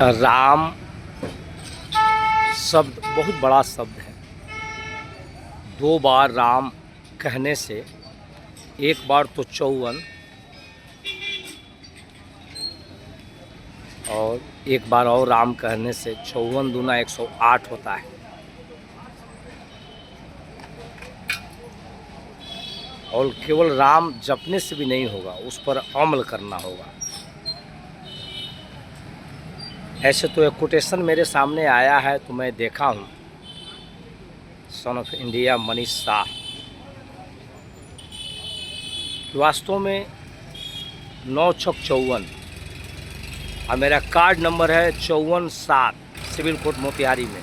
राम शब्द बहुत बड़ा शब्द है। दो बार राम कहने से, एक बार तो 54 और एक बार और राम कहने से 54 दूना 108 होता है। और केवल राम जपने से भी नहीं होगा, उस पर अमल करना होगा। ऐसे तो एक कोटेशन मेरे सामने आया है तो मैं देखा हूँ, son of India Manish Shah. वास्तव में 9/54 और मेरा कार्ड नंबर है 54-7 सिविल कोर्ट मोतिहारी में।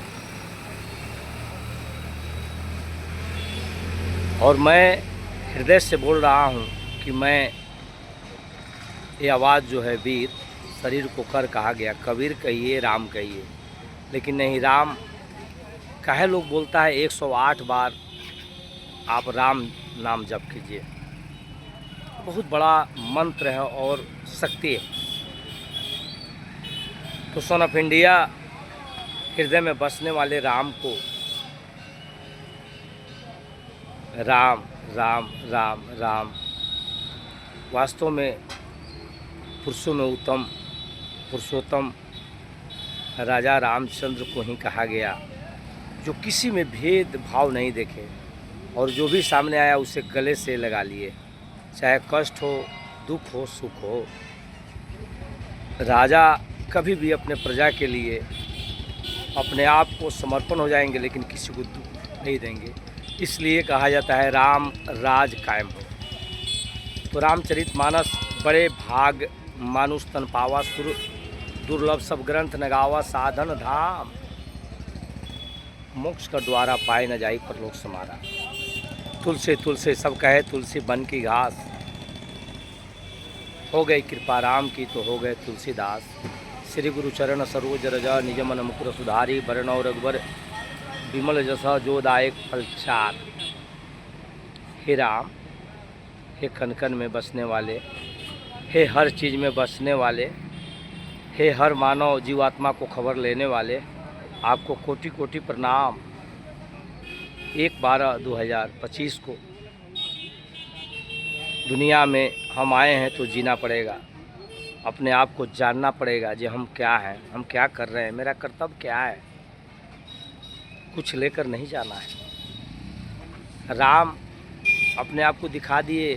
और मैं हृदय से बोल रहा हूँ कि मैं ये आवाज़ जो है वीर शरीर को कर कहा गया। कबीर कहिए, राम कहिए, लेकिन नहीं, राम काहे लोग बोलता है 108 बार आप राम नाम जप कीजिए। बहुत बड़ा मंत्र है और शक्ति है। तो सन ऑफ इंडिया हृदय में बसने वाले राम को राम राम राम राम वास्तव में पुरुषों में उत्तम पुरुषोत्तम राजा रामचंद्र को ही कहा गया, जो किसी में भेद भाव नहीं देखे और जो भी सामने आया उसे गले से लगा लिए, चाहे कष्ट हो, दुख हो, सुख हो। राजा कभी भी अपने प्रजा के लिए अपने आप को समर्पण हो जाएंगे, लेकिन किसी को दुख नहीं देंगे। इसलिए कहा जाता है राम राज कायम हो। तो रामचरितमानस बड़े भाग मानुष तन पावा, सुर दुर्लभ सब ग्रंथ नगावा, साधन धाम मोक्ष का द्वारा पाए न जाई परलोक समारा। तुलसी तुलसी सब कहे, तुलसी बन की घास, हो गई कृपा राम की तो हो गए तुलसीदास। श्री गुरु चरण सरोज रज निज मन मुकुर सुधारी, वरण रघुबर विमल जसा जो दायक फलचार। हे राम, हे कन कन में बसने वाले, हे हर चीज़ में बसने वाले, हे हर मानव जीवात्मा को खबर लेने वाले, आपको कोटि कोटि प्रणाम। 1/12/2025 को दुनिया में हम आए हैं तो जीना पड़ेगा, अपने आप को जानना पड़ेगा कि हम क्या हैं, हम क्या कर रहे हैं, मेरा कर्तव्य क्या है। कुछ लेकर नहीं जाना है। राम अपने आप को दिखा दिए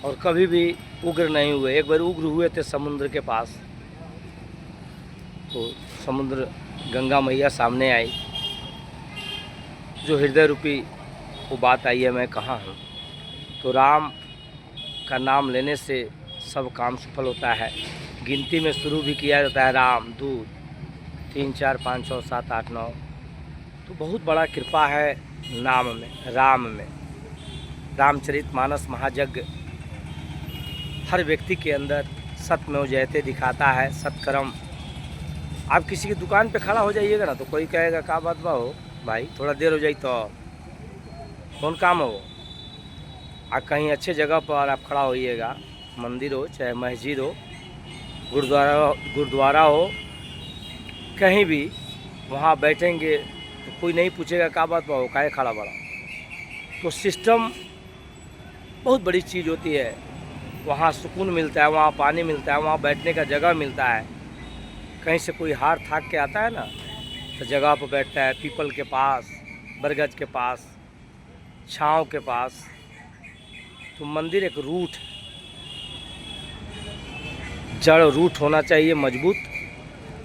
और कभी भी उग्र नहीं हुए। एक बार उग्र हुए थे समुद्र के पास, तो समुद्र गंगा मैया सामने आई, जो हृदय रूपी वो बात आई है, मैं कहाँ हूँ। तो राम का नाम लेने से सब काम सफल होता है। गिनती में शुरू भी किया जाता है राम दूध 3 4 5 6 7 8 9। तो बहुत बड़ा कृपा है नाम में, राम में। रामचरितमानस महायज्ञ हर व्यक्ति के अंदर सत्यमेव जयते दिखाता है। सत्कर्म। आप किसी की दुकान पे खड़ा हो जाइएगा ना, तो कोई कहेगा क्या बात बा हो भाई, थोड़ा देर हो जाए तो कौन काम हो। आप कहीं अच्छे जगह पर आप खड़ा होइएगा, मंदिर हो चाहे मस्जिद हो, गुरुद्वारा हो, कहीं भी वहाँ बैठेंगे तो कोई नहीं पूछेगा क्या बात हो, काहे खड़ा बड़ा। तो सिस्टम बहुत बड़ी चीज़ होती है। वहाँ सुकून मिलता है, वहाँ पानी मिलता है, वहाँ बैठने का जगह मिलता है। कहीं से कोई हार थाक के आता है ना, तो जगह पर बैठता है, पीपल के पास, बरगद के पास, छाँव के पास। तो मंदिर एक रूट, जड़ रूट होना चाहिए मजबूत।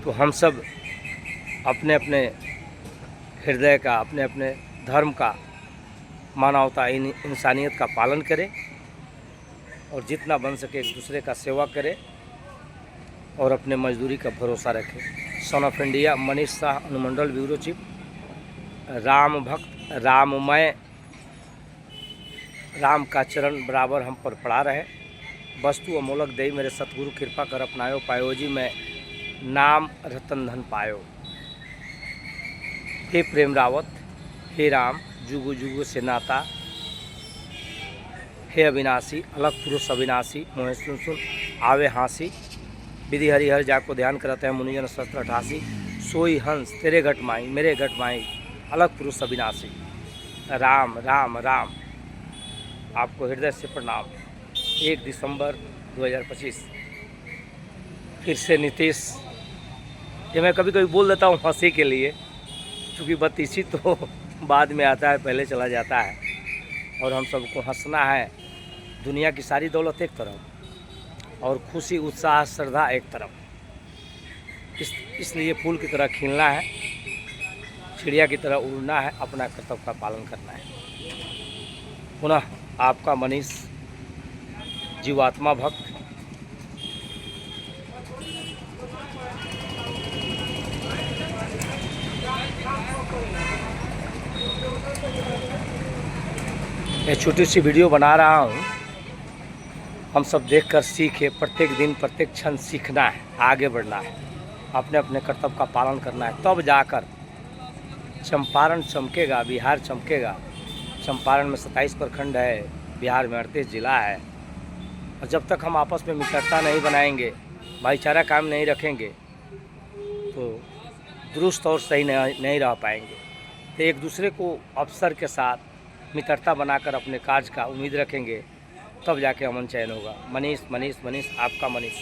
तो हम सब अपने अपने हृदय का, अपने अपने धर्म का, मानवता इंसानियत का पालन करें और जितना बन सके एक दूसरे का सेवा करें और अपने मजदूरी का भरोसा रखें। Son of India Manish Shah, अनुमंडल ब्यूरो चीफ। राम भक्त, राममय, राम का चरण बराबर हम पर पड़ा रहे। वस्तु अमोलक दई मेरे सतगुरु कृपा कर अपनायो, पायो जी मैं नाम रतन धन पायो। हे प्रेम रावत, हे राम जुगु जुगु से नाता, हे अविनाशी अलग पुरुष अविनाशी, मोहे सुन सुन आवे हाँसी। विधि हरिहर जाको ध्यान करते हैं मुनिजन शस्त्र 88। सोई हंस तेरे घट माई मेरे घट माई अलग पुरुष अविनाशी। राम राम राम। आपको हृदय से प्रणाम। 1 दिसंबर 2025। फिर से नीतीश, ये मैं कभी कभी बोल देता हूँ हंसी के लिए, क्योंकि बत्तीसी तो बाद में आता है, पहले चला जाता है। और हम सबको हंसना है। दुनिया की सारी दौलत एक तरफ और खुशी उत्साह श्रद्धा एक तरफ। इसलिए फूल की तरह खिलना है, चिड़िया की तरह उड़ना है, अपना कर्तव्य का पालन करना है। पुनः आपका मनीष, जीवात्मा भक्त। एक छोटी सी वीडियो बना रहा हूँ, हम सब देखकर सीखे। प्रत्येक दिन प्रत्येक क्षण सीखना है, आगे बढ़ना है, अपने अपने कर्तव्य का पालन करना है, तब जाकर चंपारण चमकेगा, बिहार चमकेगा। चंपारण में 27 प्रखंड है, बिहार में 38 जिला है। और जब तक हम आपस में मित्रता नहीं बनाएंगे, भाईचारा कायम नहीं रखेंगे, तो दुरुस्त और सही नहीं रह पाएंगे। तो एक दूसरे को अवसर के साथ मित्रता बनाकर अपने कार्य का उम्मीद रखेंगे, तब जाके अमन चैन होगा। मनीष मनीष मनीष, आपका मनीष।